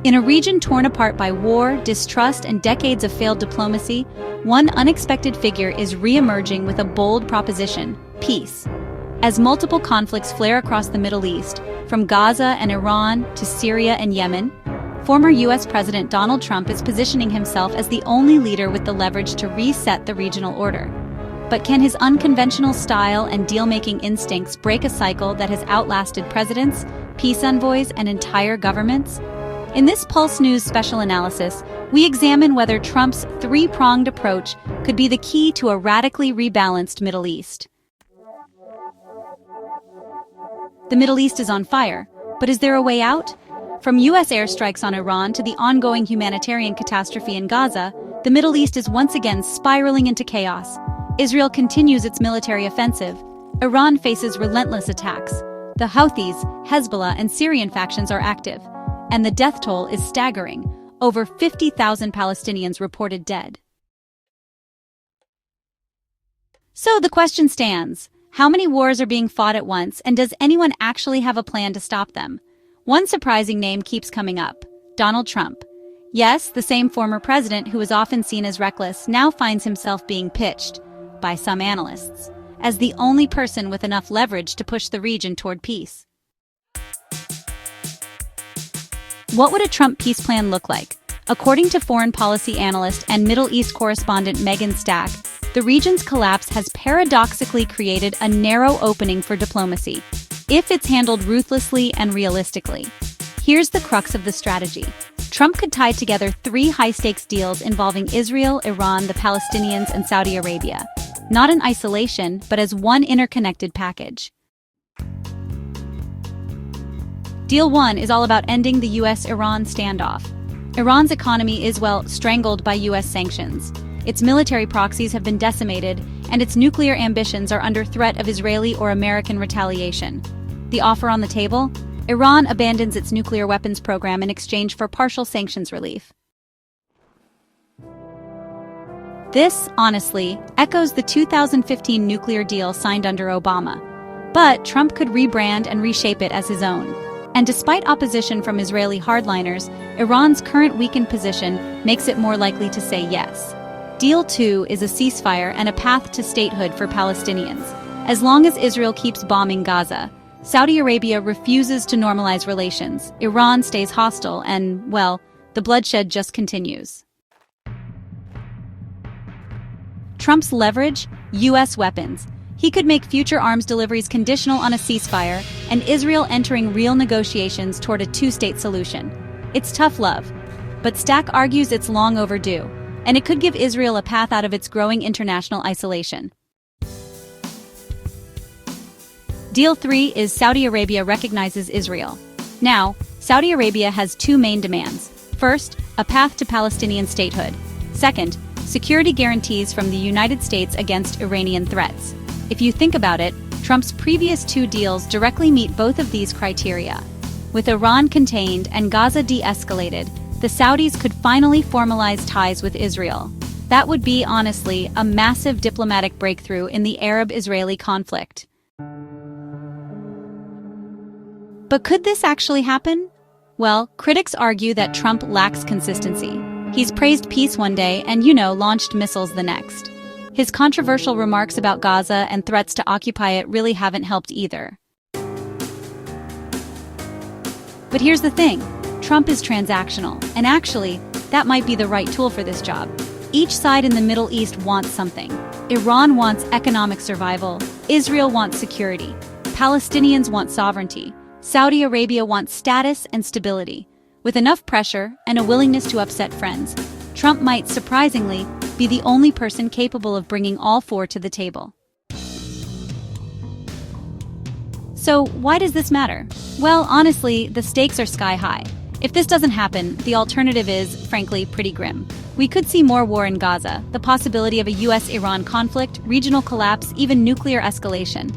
In a region torn apart by war, distrust, and decades of failed diplomacy, one unexpected figure is re-emerging with a bold proposition: peace. As multiple conflicts flare across the Middle East, from Gaza and Iran to Syria and Yemen, former U.S. President Donald Trump is positioning himself as the only leader with the leverage to reset the regional order. But can his unconventional style and deal-making instincts break a cycle that has outlasted presidents, peace envoys, and entire governments? In this Pulse News special analysis, we examine whether Trump's three-pronged approach could be the key to a radically rebalanced Middle East. The Middle East is on fire, but is there a way out? From U.S. airstrikes on Iran to the ongoing humanitarian catastrophe in Gaza, the Middle East is once again spiraling into chaos. Israel continues its military offensive. Iran faces relentless attacks. The Houthis, Hezbollah, and Syrian factions are active. And the death toll is staggering. Over 50,000 Palestinians reported dead. So the question stands. How many wars are being fought at once, and does anyone actually have a plan to stop them? One surprising name keeps coming up: Donald Trump. Yes, the same former president who is often seen as reckless now finds himself being pitched, by some analysts, as the only person with enough leverage to push the region toward peace. What would a Trump peace plan look like? According to foreign policy analyst and Middle East correspondent Megan Stack, the region's collapse has paradoxically created a narrow opening for diplomacy, if it's handled ruthlessly and realistically. Here's the crux of the strategy. Trump could tie together three high-stakes deals involving Israel, Iran, the Palestinians, and Saudi Arabia, not in isolation, but as one interconnected package. Deal 1 is all about ending the U.S.-Iran standoff. Iran's economy is, well, strangled by U.S. sanctions. Its military proxies have been decimated, and its nuclear ambitions are under threat of Israeli or American retaliation. The offer on the table? Iran abandons its nuclear weapons program in exchange for partial sanctions relief. This, honestly, echoes the 2015 nuclear deal signed under Obama. But Trump could rebrand and reshape it as his own. And despite opposition from Israeli hardliners, Iran's current weakened position makes it more likely to say yes. Deal 2 is a ceasefire and a path to statehood for Palestinians. As long as Israel keeps bombing Gaza, Saudi Arabia refuses to normalize relations, Iran stays hostile, and, well, the bloodshed just continues. Trump's leverage? U.S. weapons. He could make future arms deliveries conditional on a ceasefire, and Israel entering real negotiations toward a two-state solution. It's tough love, but Stack argues it's long overdue, and it could give Israel a path out of its growing international isolation. Deal 3 is Saudi Arabia recognizes Israel. Now, Saudi Arabia has two main demands. First, a path to Palestinian statehood. Second, security guarantees from the United States against Iranian threats. If you think about it, Trump's previous two deals directly meet both of these criteria. With Iran contained and Gaza de-escalated, the Saudis could finally formalize ties with Israel. That would be, honestly, a massive diplomatic breakthrough in the Arab-Israeli conflict. But could this actually happen? Well, critics argue that Trump lacks consistency. He's praised peace one day and, launched missiles the next. His controversial remarks about Gaza and threats to occupy it really haven't helped either. But here's the thing. Trump is transactional, and actually, that might be the right tool for this job. Each side in the Middle East wants something. Iran wants economic survival, Israel wants security, Palestinians want sovereignty, Saudi Arabia wants status and stability. With enough pressure and a willingness to upset friends, Trump might, surprisingly, be the only person capable of bringing all four to the table. So, why does this matter? Well, honestly, the stakes are sky high. If this doesn't happen, the alternative is, frankly, pretty grim. We could see more war in Gaza, the possibility of a US-Iran conflict, regional collapse, even nuclear escalation.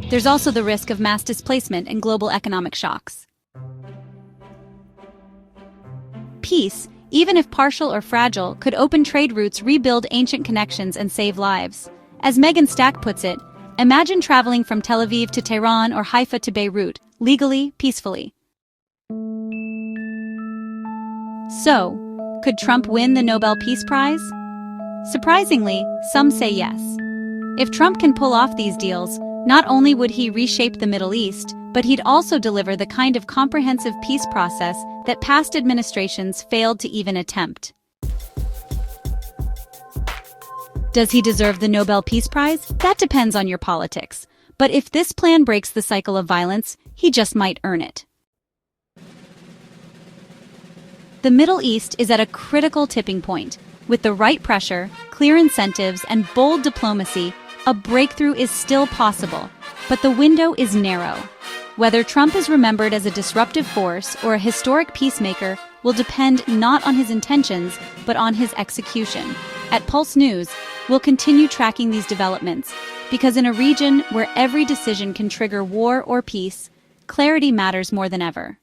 There's also the risk of mass displacement and global economic shocks. Peace, even if partial or fragile, could open trade routes, rebuild ancient connections, and save lives. As Megan Stack puts it, imagine traveling from Tel Aviv to Tehran or Haifa to Beirut, legally, peacefully. So, could Trump win the Nobel Peace Prize? Surprisingly, some say yes. If Trump can pull off these deals, not only would he reshape the Middle East, but he'd also deliver the kind of comprehensive peace process that past administrations failed to even attempt. Does he deserve the Nobel Peace Prize? That depends on your politics. But if this plan breaks the cycle of violence, he just might earn it. The Middle East is at a critical tipping point. With the right pressure, clear incentives, and bold diplomacy, a breakthrough is still possible. But the window is narrow. Whether Trump is remembered as a disruptive force or a historic peacemaker will depend not on his intentions, but on his execution. At Pulse News, we'll continue tracking these developments, because in a region where every decision can trigger war or peace, clarity matters more than ever.